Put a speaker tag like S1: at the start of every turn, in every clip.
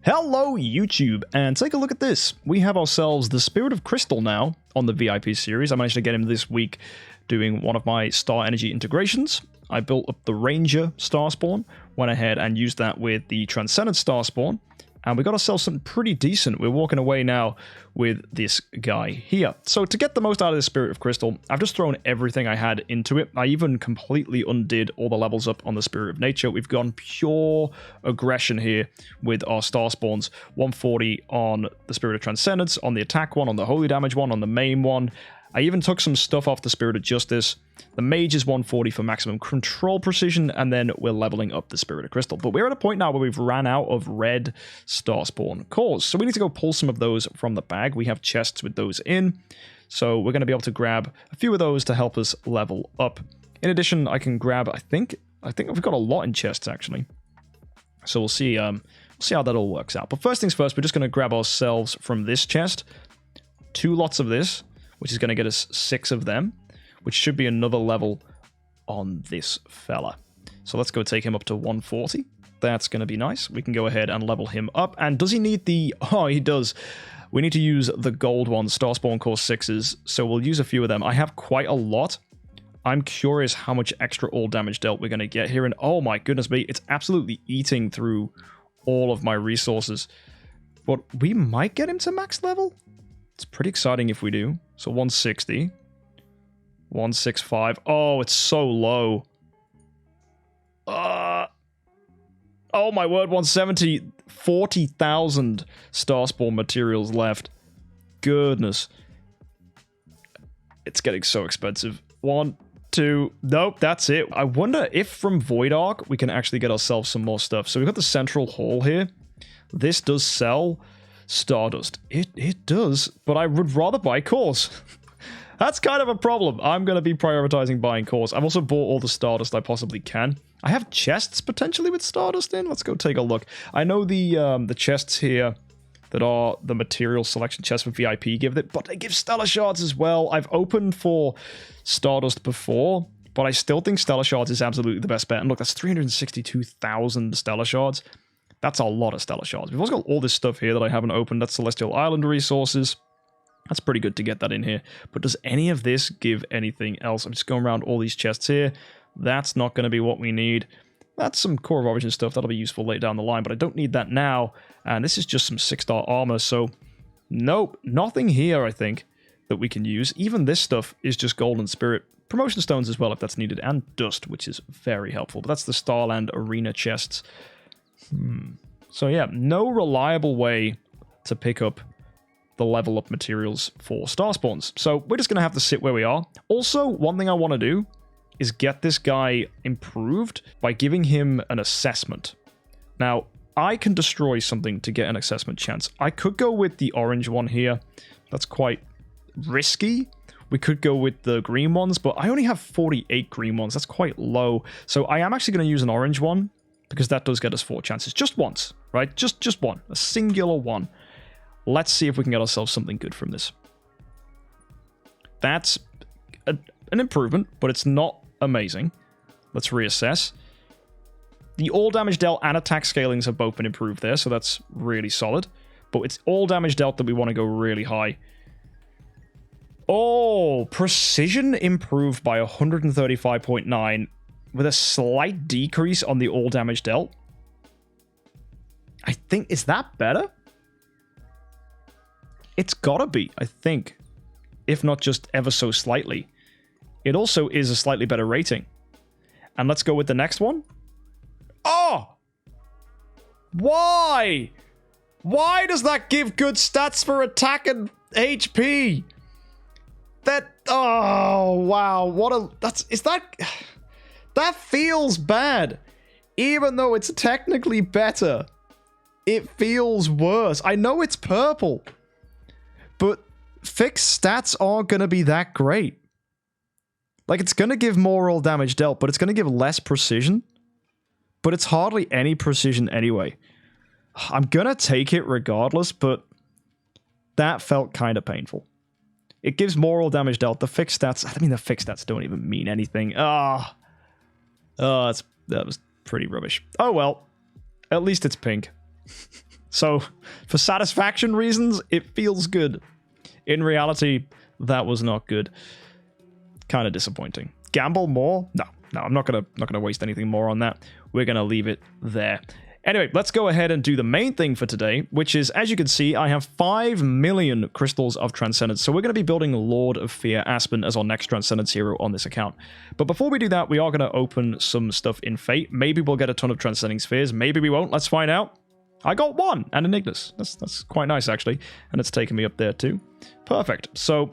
S1: Hello YouTube, and take a look at this. We have ourselves the Spirit of Crystal now on the VIP series. I managed to get him this week doing one of my star energy integrations. I built up the Ranger star spawn, went ahead and used that with the Transcendent star spawn, and we got ourselves something pretty decent. We're walking away now with this guy here. So to get the most out of the Spirit of Crystal, I've just thrown everything I had into it. I even completely undid all the levels up on the Spirit of Nature. We've gone pure aggression here with our star spawns. 140 on the Spirit of Transcendence, on the attack one, on the holy damage one, on the main one. I even took some stuff off the Spirit of Justice. The Mage is 140 for maximum control precision, and then we're leveling up the Spirit of Crystal. But we're at a point now where we've ran out of red star spawn cores, so we need to go pull some of those from the bag. We have chests with those in, so we're going to be able to grab a few of those to help us level up. In addition, I can grab, I think we've got a lot in chests actually. So we'll see how that all works out. But first things first, we're just going to grab ourselves from this chest 2 lots of this, which is going to get us 6 of them, which should be another level on this fella. So let's go take him up to 140. That's going to be nice. We can go ahead and level him up. And does he need the... Oh, he does. We need to use the gold ones, Star Spawn Core 6s, so we'll use a few of them. I have quite a lot. I'm curious how much extra all damage dealt we're going to get here. And oh my goodness me, it's absolutely eating through all of my resources. But we might get him to max level. It's pretty exciting if we do. So 160. 165. Oh, it's so low. Oh my word, 170. 40,000 star spawn materials left. Goodness. It's getting so expensive. 1, 2. Nope, that's it. I wonder if from Void Ark we can actually get ourselves some more stuff. So we've got the central hall here. This does sell Stardust. It does, but I would rather buy cores. That's kind of a problem. I'm going to be prioritizing buying cores. I've also bought all the Stardust I possibly can. I have chests potentially with Stardust in. Let's go take a look. I know the chests here that are the material selection chests for VIP give it, but they give Stellar Shards as well. I've opened for Stardust before, but I still think Stellar Shards is absolutely the best bet. And look, that's 362,000 Stellar Shards. That's a lot of Stellar Shards. We've also got all this stuff here that I haven't opened. That's Celestial Island resources. That's pretty good to get that in here. But does any of this give anything else? I'm just going around all these chests here. That's not going to be what we need. That's some Core of Origin stuff. That'll be useful later down the line, but I don't need that now. And this is just some 6-star armor. So, nope. Nothing here, I think, that we can use. Even this stuff is just Gold and Spirit. Promotion stones as well, if that's needed. And Dust, which is very helpful. But that's the Starland Arena chests. So yeah, no reliable way to pick up the level up materials for star spawns. So we're just going to have to sit where we are. Also, one thing I want to do is get this guy improved by giving him an assessment. Now, I can destroy something to get an assessment chance. I could go with the orange one here. That's quite risky. We could go with the green ones, but I only have 48 green ones. That's quite low. So I am actually going to use an orange one, because that does get us 4 chances. Just once, right? Just one. A singular one. Let's see if we can get ourselves something good from this. That's an improvement, but it's not amazing. Let's reassess. The all damage dealt and attack scalings have both been improved there, so that's really solid. But it's all damage dealt that we want to go really high. Oh, precision improved by 135.9. With a slight decrease on the all damage dealt. I think, is that better? It's gotta be, I think. If not just ever so slightly. It also is a slightly better rating. And let's go with the next one. Oh! Why? Why does that give good stats for attack and HP? That, oh, wow. What a, is that... That feels bad. Even though it's technically better, it feels worse. I know it's purple, but fixed stats aren't going to be that great. Like, it's going to give more all damage dealt, but it's going to give less precision. But it's hardly any precision anyway. I'm going to take it regardless, but that felt kind of painful. It gives more all damage dealt. The fixed stats, I mean, the fixed stats don't even mean anything. Oh, that was pretty rubbish. Oh well, at least it's pink. So, for satisfaction reasons, it feels good. In reality, that was not good. Kind of disappointing. Gamble more? No, I'm not gonna waste anything more on that. We're gonna leave it there. Anyway, let's go ahead and do the main thing for today, which is, as you can see, I have 5 million crystals of transcendence. So we're going to be building Lord of Fear Aspen as our next transcendence hero on this account. But before we do that, we are going to open some stuff in Fate. Maybe we'll get a ton of transcending spheres. Maybe we won't. Let's find out. I got 1 and an Ignis. That's quite nice, actually. And it's taken me up there too. Perfect. So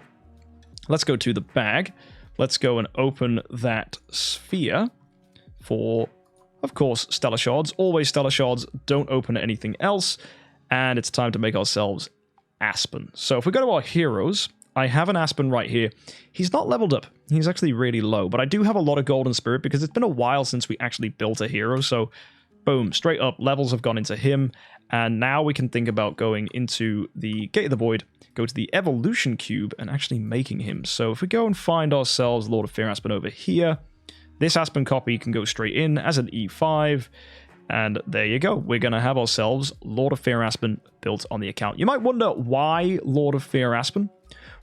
S1: let's go to the bag. Let's go and open that sphere for, of course, Stellar Shards. Always Stellar Shards. Don't open anything else. And it's time to make ourselves Aspen. So if we go to our heroes, I have an Aspen right here. He's not leveled up. He's actually really low. But I do have a lot of Golden Spirit because it's been a while since we actually built a hero. So boom, straight up, levels have gone into him. And now we can think about going into the Gate of the Void, go to the Evolution Cube, and actually making him. So if we go and find ourselves Lord of Fear Aspen over here, this Aspen copy can go straight in as an E5, and there you go. We're going to have ourselves Lord of Fear Aspen built on the account. You might wonder why Lord of Fear Aspen?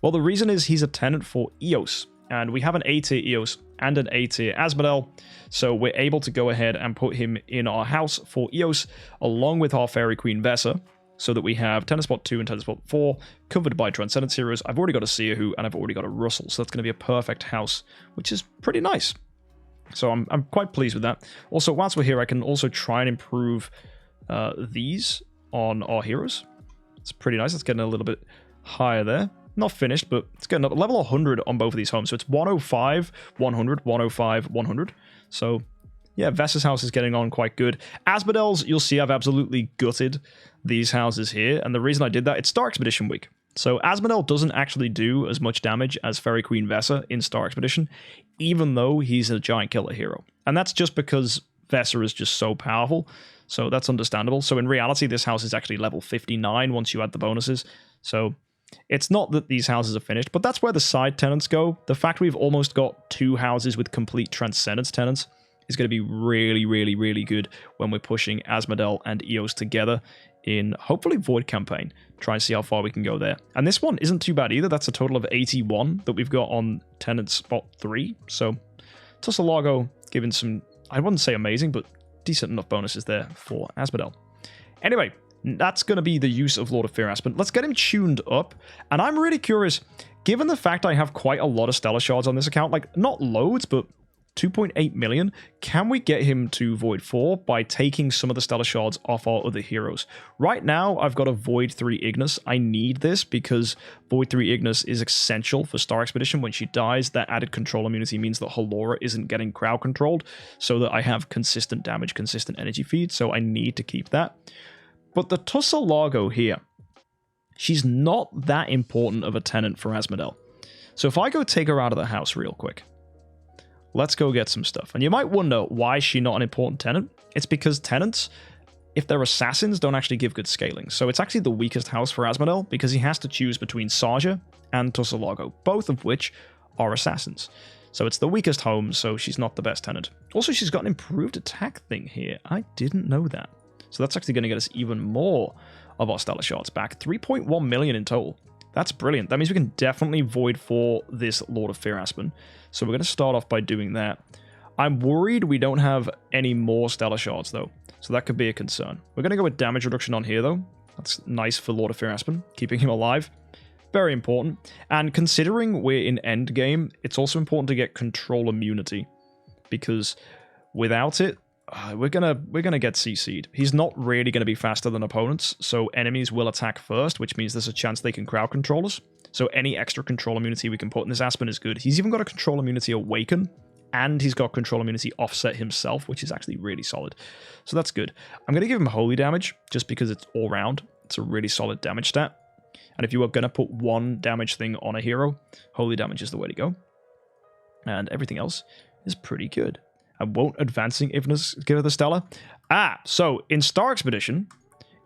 S1: Well, the reason is he's a tenant for Eos, and we have an A-tier Eos and an A-tier Asmodel, so we're able to go ahead and put him in our house for Eos, along with our Fairy Queen Vessa, so that we have tenant spot 2 and tenant spot 4 covered by Transcendence heroes. I've already got a Seerhu, and I've already got a Russell, so that's going to be a perfect house, which is pretty nice. So I'm quite pleased with that. Also, whilst we're here, I can also try and improve these on our heroes. It's pretty nice. It's getting a little bit higher there. Not finished, but it's getting up. Level 100 on both of these homes. So it's 105, 100, 105, 100. So yeah, Vessa's house is getting on quite good. Asmodel's, you'll see I've absolutely gutted these houses here. And the reason I did that, it's Star Expedition week. So Asmodel doesn't actually do as much damage as Fairy Queen Vessa in Star Expedition, even though he's a giant killer hero. And that's just because Vessa is just so powerful. So that's understandable. So in reality, this house is actually level 59 once you add the bonuses. So it's not that these houses are finished, but that's where the side tenants go. The fact we've almost got 2 houses with complete Transcendence tenants is going to be really, really, really good when we're pushing Asmodel and Eos together in hopefully Void campaign. Try and see how far we can go there. And this one isn't too bad either. That's a total of 81 that we've got on tenant spot 3. So Tussalago giving some, I wouldn't say amazing, but decent enough bonuses there for Asmodel. Anyway, that's going to be the use of Lord of Fear Aspen. Let's get him tuned up. And I'm really curious, given the fact I have quite a lot of Stellar Shards on this account, like not loads, but 2.8 million, can we get him to Void 4 by taking some of the Stellar Shards off our other heroes? Right now, I've got a Void 3 Ignis. I need this because Void 3 Ignis is essential for Star Expedition. When she dies, that added control immunity means that Halora isn't getting crowd controlled, so that I have consistent damage, consistent energy feed, so I need to keep that. But the Tussalago here, she's not that important of a tenant for Asmodel. So if I go take her out of the house real quick, let's go get some stuff. And you might wonder, why is she not an important tenant? It's because tenants, if they're assassins, don't actually give good scaling. So it's actually the weakest house for Asmodel because he has to choose between Saja and Tussalago, both of which are assassins. So it's the weakest home, so she's not the best tenant. Also, she's got an improved attack thing here. I didn't know that. So that's actually going to get us even more of our Stellar Shards back. 3.1 million in total. That's brilliant. That means we can definitely void for this Lord of Fear Aspen. So we're going to start off by doing that. I'm worried we don't have any more Stellar Shards, though. So that could be a concern. We're going to go with damage reduction on here, though. That's nice for Lord of Fear Aspen, keeping him alive. Very important. And considering we're in endgame, it's also important to get control immunity. Because without it, we're gonna get CC'd. He's not really going to be faster than opponents, so enemies will attack first, which means there's a chance they can crowd control us. So any extra control immunity we can put in this Aspen is good. He's even got a control immunity Awaken, and he's got control immunity Offset himself, which is actually really solid. So that's good. I'm going to give him Holy Damage, just because it's all round. It's a really solid damage stat. And if you are going to put one damage thing on a hero, Holy Damage is the way to go. And everything else is pretty good. And won't Advancing Ignis give her the Stellar? So in Star Expedition,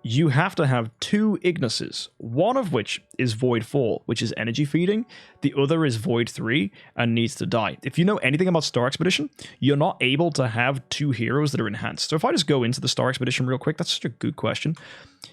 S1: you have to have 2 Ignuses, one of which is Void 4, which is energy feeding. The other is Void 3 and needs to die. If you know anything about Star Expedition, you're not able to have 2 heroes that are enhanced. So if I just go into the Star Expedition real quick, that's such a good question.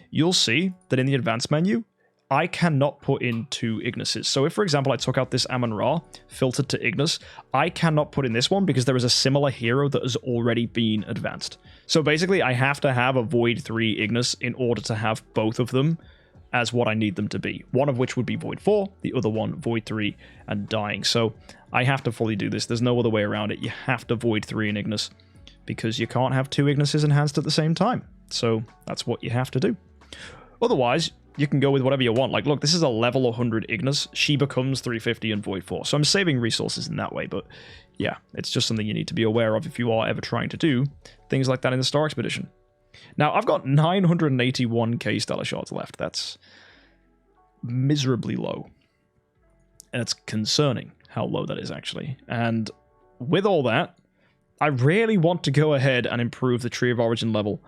S1: You'll see that in the advanced menu, I cannot put in 2 Ignuses. So if, for example, I took out this Amun-Ra, filtered to Ignus, I cannot put in this one because there is a similar hero that has already been advanced. So basically, I have to have a Void 3 Ignus in order to have both of them as what I need them to be. One of which would be Void 4, the other one Void 3 and dying. So I have to fully do this. There's no other way around it. You have to Void 3 in Ignus because you can't have 2 Ignuses enhanced at the same time. So that's what you have to do. Otherwise, you can go with whatever you want. Like, look, this is a level 100 Ignus. She becomes 350 and Void 4. So I'm saving resources in that way. But yeah, it's just something you need to be aware of if you are ever trying to do things like that in the Star Expedition. Now, I've got 981k Stellar Shards left. That's miserably low. And it's concerning how low that is, actually. And with all that, I really want to go ahead and improve the Tree of Origin level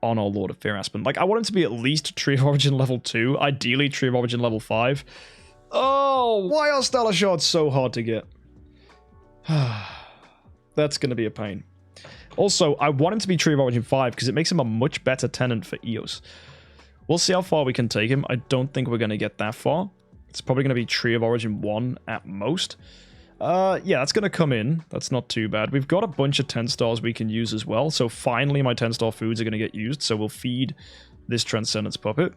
S1: on our Lord of Fear Aspen. Like, I want it to be at least Tree of Origin level 2, ideally Tree of Origin level 5. Oh, why are Stellar Shards so hard to get? That's going to be a pain. Also, I want him to be Tree of Origin 5 because it makes him a much better tenant for Eos. We'll see how far we can take him. I don't think we're going to get that far. It's probably going to be Tree of Origin 1 at most. Yeah, that's going to come in. That's not too bad. We've got a bunch of 10 stars we can use as well. So finally, my 10 star foods are going to get used. So we'll feed this Transcendence Puppet.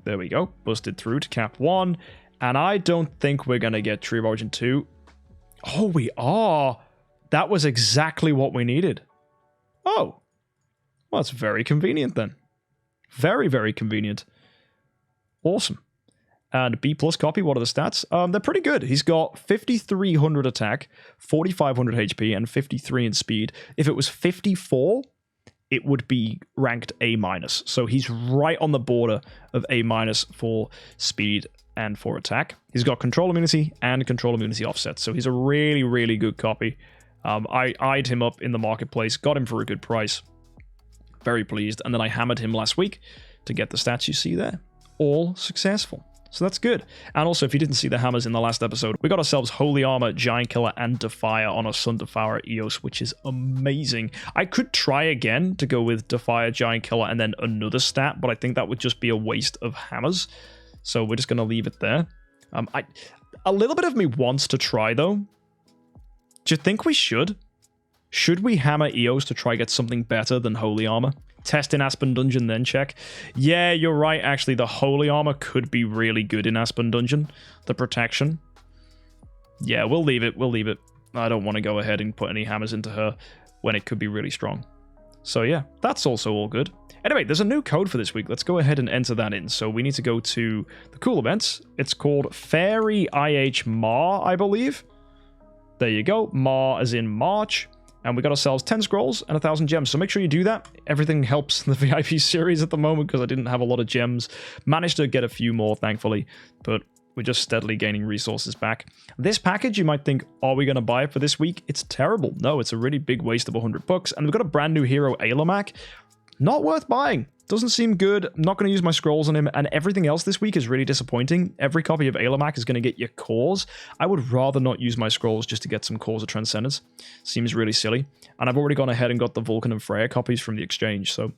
S1: There we go. Busted through to cap 1. And I don't think we're going to get Tree of Origin 2. Oh, we are. That was exactly what we needed. Oh. Well, that's very convenient then. Very, very convenient. Awesome. And B+ copy, what are the stats? They're pretty good. He's got 5,300 attack, 4,500 HP, and 53 in speed. If it was 54, it would be ranked A-. So he's right on the border of A- for speed and for attack. He's got control immunity and control immunity offset. So he's a really, really good copy. I eyed him up in the marketplace, got him for a good price. Very pleased. And then I hammered him last week to get the stats you see there. All successful. So that's good. And also, if you didn't see the hammers in the last episode, we got ourselves Holy Armor, Giant Killer, and Defier on our Sun Devourer Eos, which is amazing. I could try again to go with Defier, Giant Killer, and then another stat, but I think that would just be a waste of hammers. So we're just going to leave it there. A little bit of me wants to try, though. Do you think we should? Should we hammer Eos to try get something better than Holy Armor? Test in Aspen Dungeon, then check. Yeah, you're right, actually. The Holy Armor could be really good in Aspen Dungeon. The protection. Yeah, we'll leave it. We'll leave it. I don't want to go ahead and put any hammers into her when it could be really strong. So yeah, that's also all good. Anyway, there's a new code for this week. Let's go ahead and enter that in. So we need to go to the cool events. It's called Fairy IH Mar, I believe. There you go. Mar as in March. And we got ourselves 10 scrolls and 1,000 gems. So make sure you do that. Everything helps the VIP series at the moment because I didn't have a lot of gems. Managed to get a few more, thankfully. But we're just steadily gaining resources back. This package, you might think, are we going to buy it for this week? It's terrible. No, it's a really big waste of $100. And we've got a brand new hero, Ailamak. Not worth buying. Doesn't seem good. I'm not going to use my scrolls on him. And everything else this week is really disappointing. Every copy of Ailamak is going to get your cores. I would rather not use my scrolls just to get some cores of Transcendence. Seems really silly. And I've already gone ahead and got the Vulcan and Freya copies from the exchange. So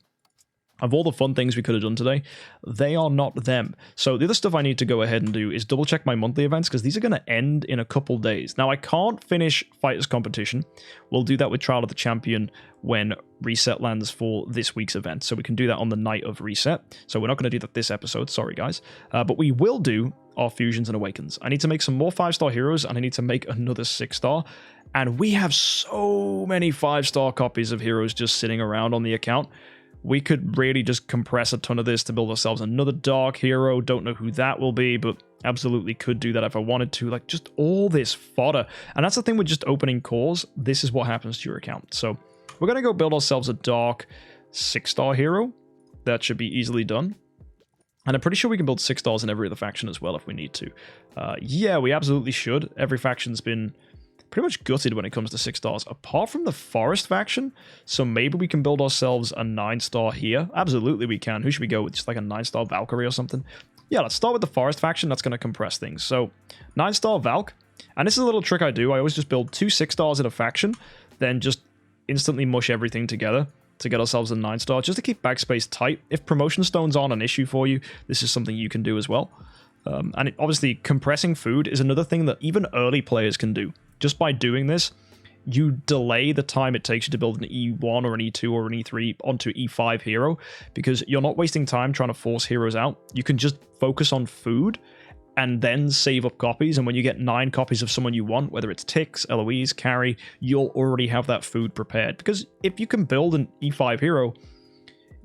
S1: of all the fun things we could have done today, they are not them. So the other stuff I need to go ahead and do is double check my monthly events because these are going to end in a couple days. Now, I can't finish Fighters Competition. We'll do that with Trial of the Champion when Reset lands for this week's event. So we can do that on the night of Reset. So we're not going to do that this episode. Sorry, guys. But we will do our Fusions and Awakens. I need to make some more 5-star heroes and I need to make another 6-star. And we have so many 5-star copies of heroes just sitting around on the account. We could really just compress a ton of this to build ourselves another dark hero. Don't know who that will be, but absolutely could do that if I wanted to. Like, just all this fodder. And that's the thing with just opening cores. This is what happens to your account. So we're going to go build ourselves a dark 6-star hero. That should be easily done. And I'm pretty sure we can build 6 stars in every other faction as well if we need to. Yeah, we absolutely should. Every faction's been pretty much gutted when it comes to 6 stars, apart from the forest faction. So maybe we can build ourselves a 9-star here. Absolutely we can. Who should we go with? Just like a 9-star Valkyrie or something? Yeah, let's start with the forest faction. That's going to compress things. So 9-star Valk. And this is a little trick I do. I always just build 2 6 stars in a faction, then just instantly mush everything together to get ourselves a 9-star, just to keep backspace tight. If promotion stones aren't an issue for you, this is something you can do as well. Obviously, compressing food is another thing that even early players can do. Just by doing this, you delay the time it takes you to build an E1 or an E2 or an E3 onto E5 hero, because you're not wasting time trying to force heroes out. You can just focus on food and then save up copies, and when you get 9 copies of someone you want, whether it's ticks, LOEs, carry, you'll already have that food prepared. Because if you can build an E5 hero,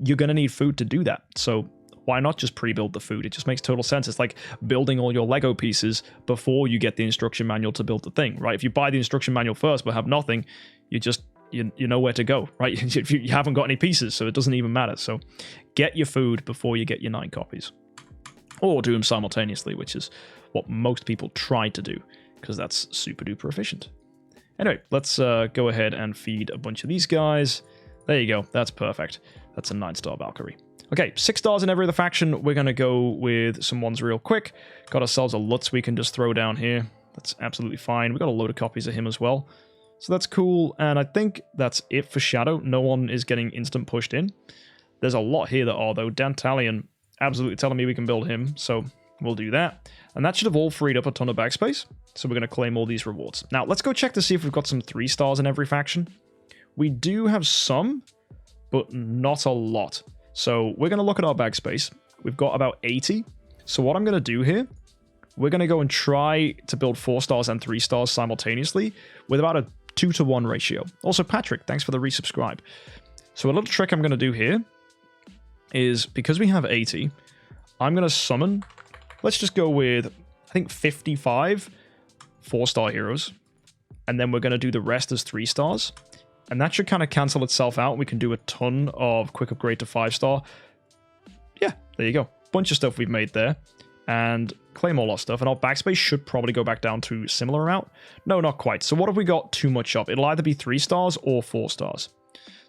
S1: you're going to need food to do that. So why not just pre-build the food? It just makes total sense. It's like building all your Lego pieces before you get the instruction manual to build the thing, right? If you buy the instruction manual first but have nothing, you know where to go, right? If you haven't got any pieces, so it doesn't even matter. So get your food before you get your 9 copies. Or do them simultaneously, which is what most people try to do, because that's super duper efficient. Anyway, let's go ahead and feed a bunch of these guys. There you go. That's perfect. That's a 9-star Valkyrie. Okay, 6 stars in every other faction. We're going to go with some ones real quick. Got ourselves a Lutz we can just throw down here. That's absolutely fine. We got a load of copies of him as well. So that's cool. And I think that's it for Shadow. No one is getting instant pushed in. There's a lot here that are, though. Dantalion absolutely telling me we can build him, so we'll do that. And that should have all freed up a ton of backspace. So we're going to claim all these rewards. Now, let's go check to see if we've got some 3 stars in every faction. We do have some, but not a lot. So we're going to look at our backspace. We've got about 80. So what I'm going to do here, we're going to go and try to build 4 stars and 3 stars simultaneously with about a 2-to-1 ratio. Also, Patrick, thanks for the resubscribe. So a little trick I'm going to do here is, because we have 80, I'm going to summon, let's just go with, I think 55 4-star heroes. And then we're going to do the rest as 3 stars. And that should kind of cancel itself out. We can do a ton of quick upgrade to 5-star. Yeah, there you go. Bunch of stuff we've made there. And claim all our stuff. And our backspace should probably go back down to similar amount. No, not quite. So what have we got too much of? It'll either be 3 stars or 4 stars.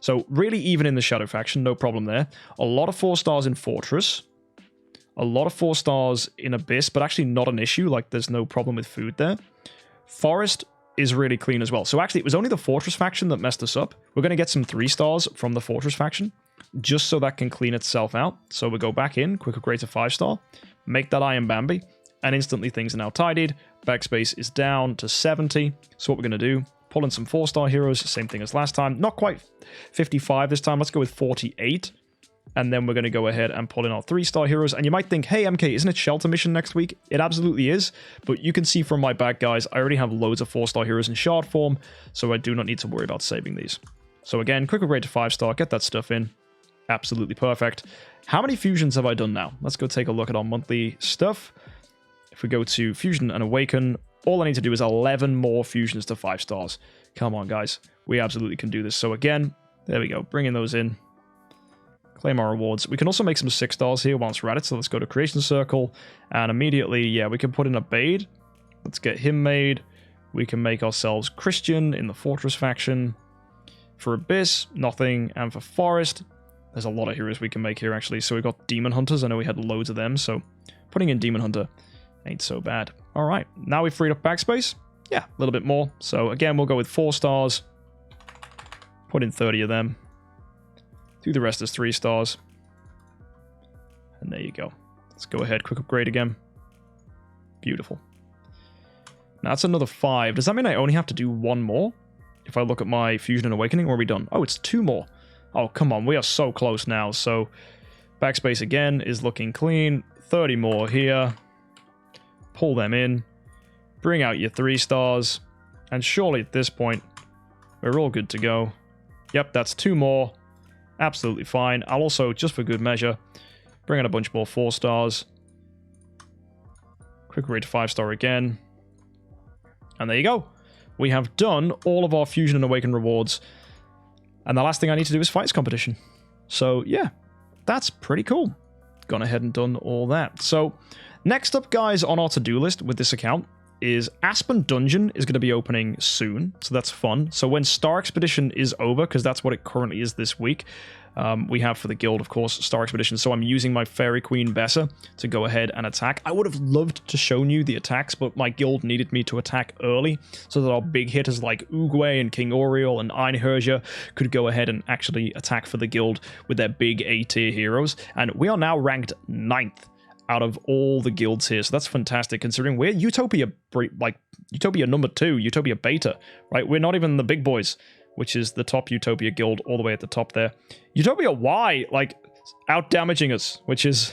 S1: So really even in the Shadow faction, no problem there. A lot of 4 stars in Fortress. A lot of 4 stars in Abyss, but actually not an issue. Like, there's no problem with food there. Forest is really clean as well. So actually, it was only the Fortress faction that messed us up. We're going to get some 3 stars from the Fortress faction, just so that can clean itself out. So we go back in, quick upgrade to 5-star, make that Iron Bambi, and instantly things are now tidied. Backspace is down to 70. So what we're going to do, pull in some 4-star heroes, same thing as last time. Not quite 55 this time, let's go with 48. And then we're going to go ahead and pull in our 3-star heroes. And you might think, hey, MK, isn't it Shelter Mission next week? It absolutely is. But you can see from my back, guys, I already have loads of 4-star heroes in shard form, so I do not need to worry about saving these. So again, quick upgrade to 5-star, get that stuff in. Absolutely perfect. How many fusions have I done now? Let's go take a look at our monthly stuff. If we go to Fusion and Awaken, all I need to do is 11 more fusions to 5 stars. Come on, guys. We absolutely can do this. So again, there we go. Bringing those in. Claim our rewards. We can also make some 6 stars here once we're at it. So let's go to Creation Circle. And immediately, yeah, we can put in a Bade. Let's get him made. We can make ourselves Christian in the Fortress faction. For Abyss, nothing. And for Forest, there's a lot of heroes we can make here, actually. So we've got Demon Hunters. I know we had loads of them. So putting in Demon Hunter ain't so bad. All right. Now we've freed up backspace. Yeah, a little bit more. So again, we'll go with 4 stars. Put in 30 of them. Do the rest as 3 stars. And there you go. Let's go ahead. Quick upgrade again. Beautiful. Now that's another 5. Does that mean I only have to do 1 more? If I look at my Fusion and Awakening, or are we done? Oh, it's 2 more. Oh, come on. We are so close now. So backspace again is looking clean. 30 more here. Pull them in. Bring out your 3 stars. And surely at this point, we're all good to go. Yep, that's 2 more. Absolutely fine. I'll also, just for good measure, bring in a bunch more 4 stars. Quick upgrade to 5-star again. And there you go. We have done all of our Fusion and Awaken rewards. And the last thing I need to do is Fights Competition. So, yeah, that's pretty cool. Gone ahead and done all that. So, next up, guys, on our to-do list with this account is Aspen Dungeon is going to be opening soon, so that's fun. So when Star Expedition is over, because that's what it currently is this week, we have for the guild, of course, Star Expedition. So I'm using my Fairy Queen Bessa to go ahead and attack. I would have loved to show you the attacks, but my guild needed me to attack early so that our big hitters like Uguay and King Oriel and Einherja could go ahead and actually attack for the guild with their big A-tier heroes. And we are now ranked 9th out of all the guilds here, so that's fantastic considering we're Utopia, like Utopia number 2, Utopia Beta, right? We're not even the big boys, which is the top Utopia guild all the way at the top there. Utopia Y, like, out-damaging us, which is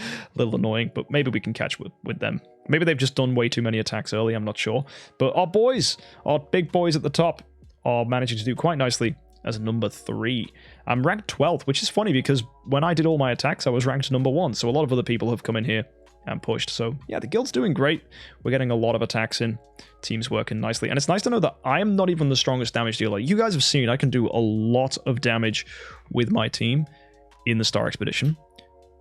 S1: a little annoying, but maybe we can catch with them. Maybe they've just done way too many attacks early, I'm not sure. But our boys, our big boys at the top, are managing to do quite nicely as number 3. I'm ranked 12th, which is funny because when I did all my attacks, I was ranked number 1, so a lot of other people have come in here and pushed. So yeah, the guild's doing great. We're getting a lot of attacks in. Team's working nicely. And it's nice to know that I am not even the strongest damage dealer. You guys have seen I can do a lot of damage with my team in the Star Expedition.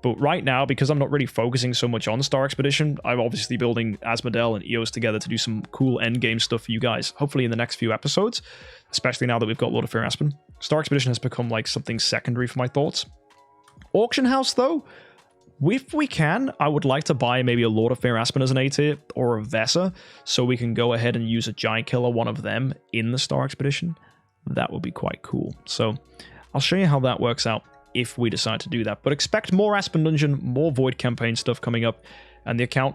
S1: But right now, because I'm not really focusing so much on Star Expedition, I'm obviously building Asmodel and Eos together to do some cool endgame stuff for you guys, hopefully in the next few episodes, especially now that we've got Lord of Fear Aspen. Star Expedition has become like something secondary for my thoughts. Auction House, though, if we can, I would like to buy maybe a Lord of Fear Aspen as an A-tier or a Vesa, so we can go ahead and use a Giant Killer, one of them, in the Star Expedition. That would be quite cool. So I'll show you how that works out if we decide to do that. But expect more Aspen Dungeon, more Void Campaign stuff coming up, and the account,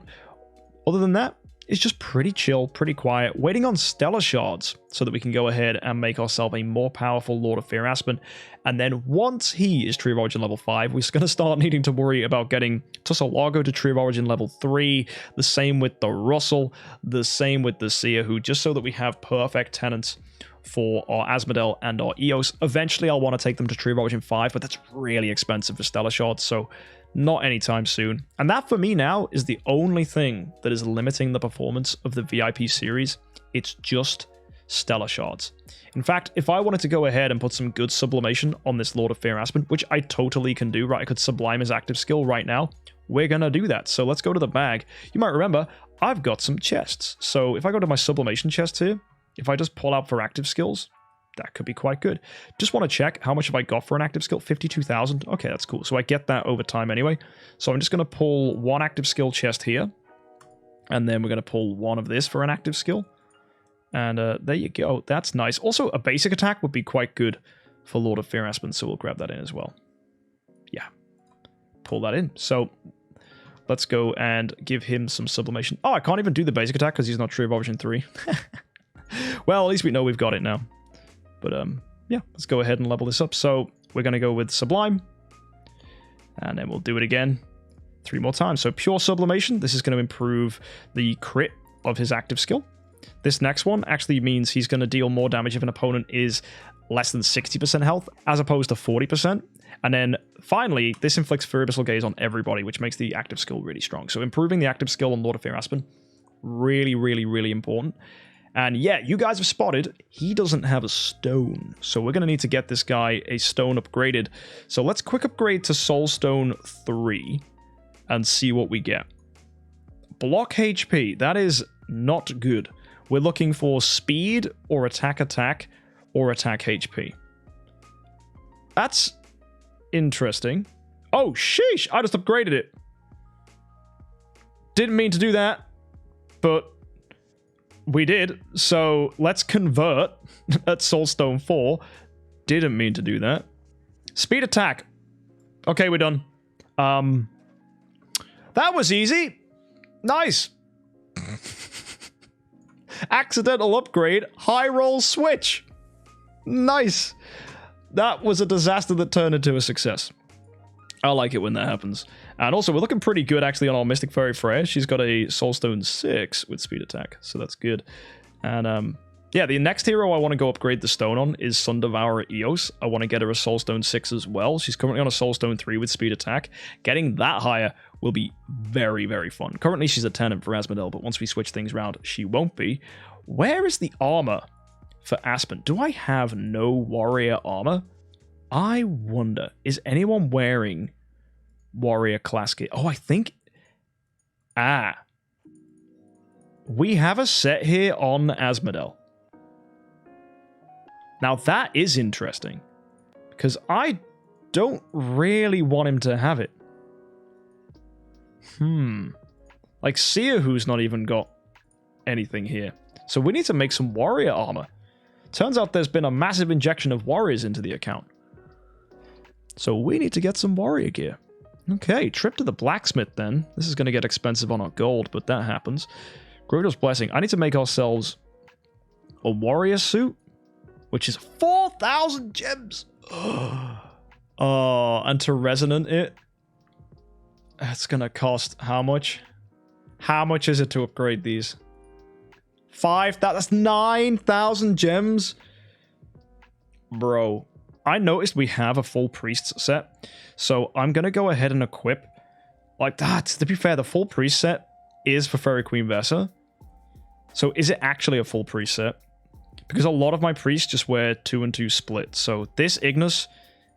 S1: other than that, is just pretty chill, pretty quiet, waiting on Stellar Shards so that we can go ahead and make ourselves a more powerful Lord of Fear Aspen. And then once he is Tree of Origin level 5, we're going to start needing to worry about getting Tussalago to Tree of Origin level 3, the same with the Russell, the same with the Seerhu, just so that we have perfect tenants for our Asmodel and our Eos. Eventually, I'll want to take them to Tree of Origin 5, but that's really expensive for Stellar Shards, so not anytime soon. And that, for me now, is the only thing that is limiting the performance of the VIP series. It's just Stellar Shards. In fact, if I wanted to go ahead and put some good sublimation on this Lord of Fear Aspen, which I totally can do, right? I could sublime his active skill right now. We're going to do that. So let's go to the bag. You might remember, I've got some chests. So if I go to my sublimation chest here, if I just pull out for active skills, that could be quite good. Just want to check how much have I got for an active skill? 52,000. Okay, that's cool. So I get that over time anyway. So I'm just going to pull one active skill chest here. And then we're going to pull one of this for an active skill. And there you go. That's nice. Also, a basic attack would be quite good for Lord of Fear Aspen. So we'll grab that in as well. Yeah. Pull that in. So let's go and give him some sublimation. Oh, I can't even do the basic attack because he's not Tree of Origin 3. Well, at least we know we've got it now. But yeah, let's go ahead and level this up. So we're going to go with Sublime. And then we'll do it again 3 more times. So pure sublimation. This is going to improve the crit of his active skill. This next one actually means he's going to deal more damage if an opponent is less than 60% health, as opposed to 40%. And then finally, this inflicts Fury Abyssal Gaze on everybody, which makes the active skill really strong. So improving the active skill on Lord of Fear Aspen, really, really, really important. And yeah, you guys have spotted, he doesn't have a stone. So we're going to need to get this guy a stone upgraded. So let's quick upgrade to Soulstone 3 and see what we get. Block HP, that is not good. We're looking for speed or attack or attack HP. That's interesting. Oh, sheesh, I just upgraded it. Didn't mean to do that, but we did. So let's convert at Soulstone 4. Didn't mean to do that. Speed attack. Okay, we're done. That was easy. Nice. Accidental upgrade. High roll switch. Nice. That was a disaster that turned into a success. I like it when that happens. And also, we're looking pretty good, actually, on our Mystic Fairy Freya. She's got a Soulstone 6 with speed attack, so that's good. And, yeah, the next hero I want to go upgrade the stone on is Sun Devourer Eos. I want to get her a Soulstone 6 as well. She's currently on a Soulstone 3 with speed attack. Getting that higher will be very, very fun. Currently, she's a tenant for Asmodel, but once we switch things around, she won't be. Where is the armor for Aspen? Do I have no warrior armor? I wonder, is anyone wearing warrior class kit? Oh, I think... Ah. we have a set here on Asmodel. Now that is interesting, because I don't really want him to have it. Like Seerwho's not even got anything here. So we need to make some warrior armor. Turns out there's been a massive injection of warriors into the account. So we need to get some warrior gear. Okay, trip to the blacksmith then. This is going to get expensive on our gold, but that happens. Grodo's Blessing. I need to make ourselves a warrior suit, which is 4,000 gems. Oh, and to resonant it, that's going to cost how much? How much is it to upgrade these? 5,000? That's 9,000 gems? Bro, I noticed we have a full priest set, so I'm going to go ahead and equip like that. To be fair, the full priest set is for Fairy Queen Vessa. So is it actually a full priest set? Because a lot of my priests just wear 2 and 2 split. So this Ignis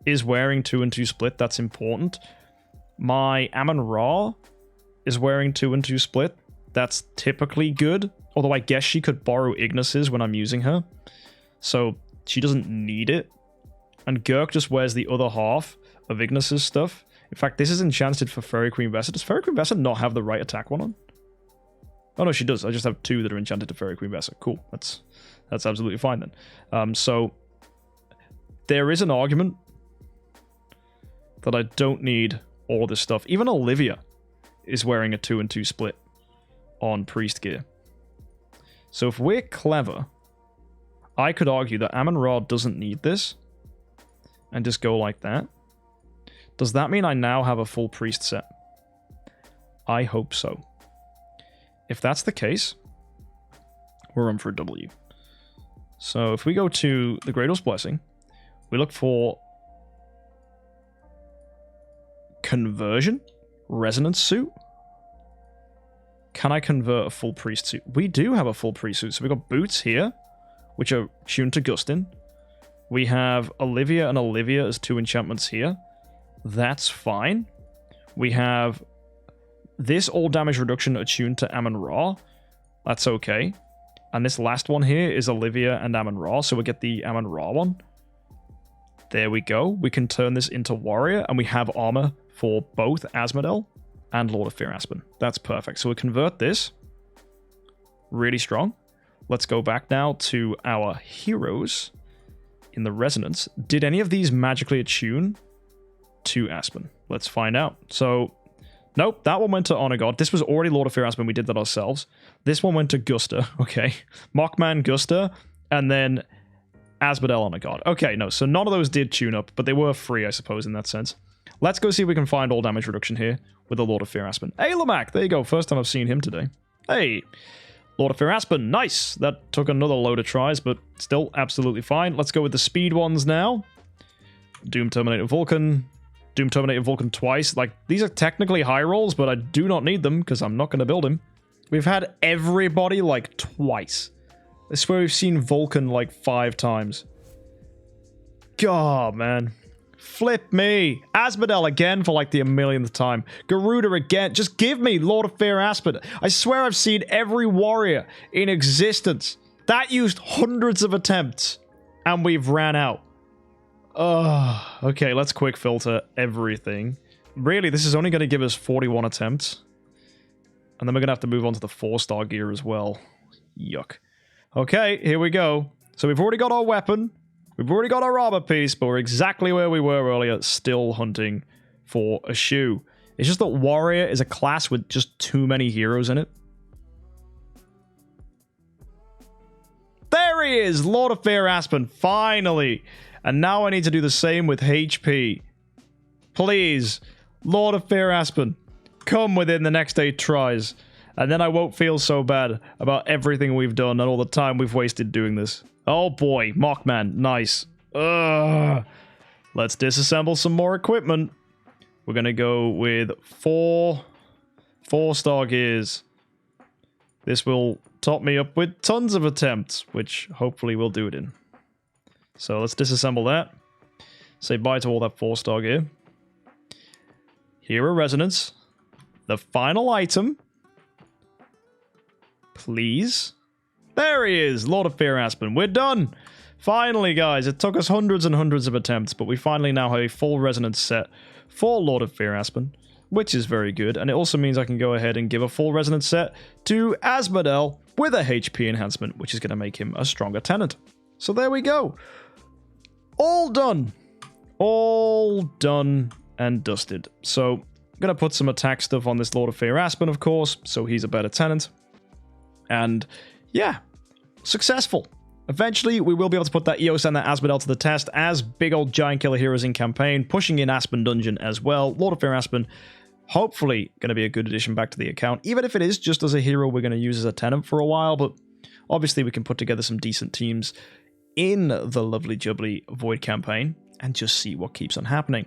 S1: is wearing 2 and 2 split. That's important. My Amun-Ra is wearing 2 and 2 split. That's typically good. Although I guess she could borrow Ignis's when I'm using her. So she doesn't need it. And Gurk just wears the other half of Ignis's stuff. In fact, this is enchanted for Fairy Queen Vessa. Does Fairy Queen Vessa not have the right attack one on? Oh no, she does. I just have 2 that are enchanted to Fairy Queen Vessa. Cool. That's absolutely fine then. So there is an argument that I don't need all this stuff. Even Olivia is wearing a 2 and 2 split on priest gear. So if we're clever, I could argue that Amun-Ra doesn't need this and just go like that. Does that mean I now have a full priest set? I hope so. If that's the case, we're on for a W. So if we go to the Gradle's Blessing, we look for conversion, resonance suit. Can I convert a full priest suit? We do have a full priest suit. So we've got boots here, which are tuned to Gustin. We have Olivia and Olivia as 2 enchantments here. That's fine. We have this all damage reduction attuned to Amun-Ra. That's okay. And this last one here is Olivia and Amun-Ra, so we get the Amun-Ra one. There we go. We can turn this into warrior, and we have armor for both Asmodel and Lord of Fear Aspen. That's perfect. So we convert this. Really strong. Let's go back now to our heroes in the resonance. Did any of these magically attune to Aspen? Let's find out. So, nope, that one went to Honor God. This was already Lord of Fear Aspen. We did that ourselves. This one went to Gusta. Okay. Mockman Gusta, and then Asmodel Honor God. Okay, no, so none of those did tune up, but they were free, I suppose, in that sense. Let's go see if we can find all damage reduction here with the Lord of Fear Aspen. Hey, Lamac, there you go. First time I've seen him today. Hey, Lord of Fear Aspen, nice. That took another load of tries, but still absolutely fine. Let's go with the speed ones now. Doom Terminator Vulcan. Doom Terminator Vulcan twice. Like, these are technically high rolls, but I do not need them because I'm not going to build him. We've had everybody like twice. I swear we've seen Vulcan like 5 times. God, man. Flip me. Asmodel again for like the 1,000,000th time. Garuda again. Just give me Lord of Fear Aspen. I swear I've seen every warrior in existence. That used hundreds of attempts. And we've ran out. Okay, let's quick filter everything. Really, this is only going to give us 41 attempts. And then we're going to have to move on to the 4-star gear as well. Yuck. Okay, here we go. So we've already got our weapon. We've already got our armor piece, but we're exactly where we were earlier, still hunting for a shoe. It's just that warrior is a class with just too many heroes in it. There he is! Lord of Fear Aspen, finally! And now I need to do the same with HP. Please, Lord of Fear Aspen, come within the next 8 tries. And then I won't feel so bad about everything we've done and all the time we've wasted doing this. Oh boy, Mockman, nice. Ugh. Let's disassemble some more equipment. We're gonna go with 4-star gears. This will top me up with tons of attempts, which hopefully we'll do it in. So let's disassemble that. Say bye to all that 4-star gear. Hero Resonance. The final item. Please. There he is, Lord of Fear Aspen. We're done. Finally, guys. It took us hundreds and hundreds of attempts, but we finally now have a full resonance set for Lord of Fear Aspen, which is very good. And it also means I can go ahead and give a full resonance set to Asmodel with a HP enhancement, which is going to make him a stronger tenant. So there we go. All done. All done and dusted. So I'm going to put some attack stuff on this Lord of Fear Aspen, of course, so he's a better tenant. And yeah, successful. Eventually, we will be able to put that EOS and that Asmodel to the test as big old giant killer heroes in campaign, pushing in Aspen Dungeon as well. Lord of Fear Aspen, hopefully going to be a good addition back to the account, even if it is just as a hero we're going to use as a tenant for a while, but obviously we can put together some decent teams in the lovely jubbly Void campaign and just see what keeps on happening.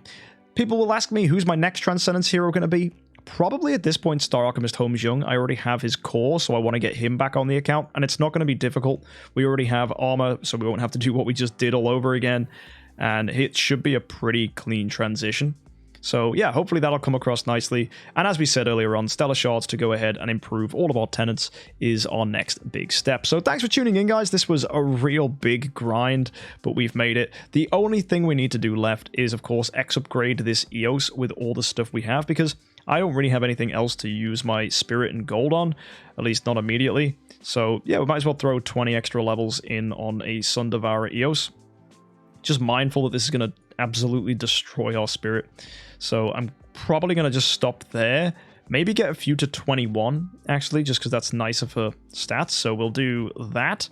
S1: People will ask me, who's my next Transcendence hero going to be? Probably at this point, Star Alchemist Holmes Young. I already have his core, so I want to get him back on the account, and it's not going to be difficult. We already have armor, so we won't have to do what we just did all over again, and it should be a pretty clean transition. So yeah, hopefully that'll come across nicely. And as we said earlier on, Stellar Shards to go ahead and improve all of our tenants is our next big step. So thanks for tuning in, guys. This was a real big grind, but we've made it. The only thing we need to do left is, of course, upgrade this EOS with all the stuff we have, because I don't really have anything else to use my Spirit and Gold on, at least not immediately. So yeah, we might as well throw 20 extra levels in on a Sun Devourer EOS. Just mindful that this is going to absolutely destroy our Spirit. So I'm probably going to just stop there. Maybe get a few to 21, actually, just because that's nicer for stats. So we'll do that,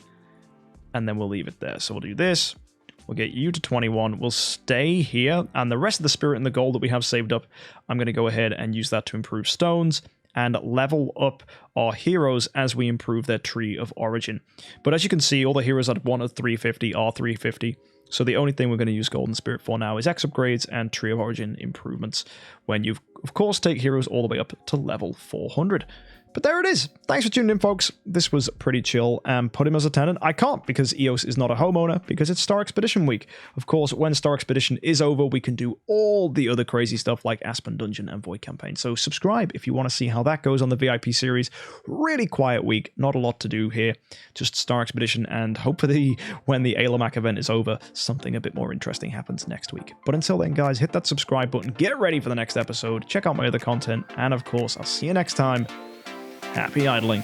S1: and then we'll leave it there. So we'll do this. We'll get you to 21. We'll stay here, and the rest of the Spirit and the Gold that we have saved up, I'm going to go ahead and use that to improve stones and level up our heroes as we improve their Tree of Origin. But as you can see, all the heroes at 1 of 350 are 350. So the only thing we're going to use Golden Spirit for now is X upgrades and Tree of Origin improvements when you, of course, take heroes all the way up to level 400. But there it is. Thanks for tuning in, folks. This was pretty chill. Put him as a tenant. I can't because EOS is not a homeowner because it's Star Expedition week. Of course, when Star Expedition is over, we can do all the other crazy stuff like Aspen Dungeon and Void Campaign. So subscribe if you want to see how that goes on the VIP series. Really quiet week. Not a lot to do here. Just Star Expedition, and hopefully when the Ailamak event is over, something a bit more interesting happens next week. But until then, guys, hit that subscribe button. Get ready for the next episode. Check out my other content. And of course, I'll see you next time. Happy idling.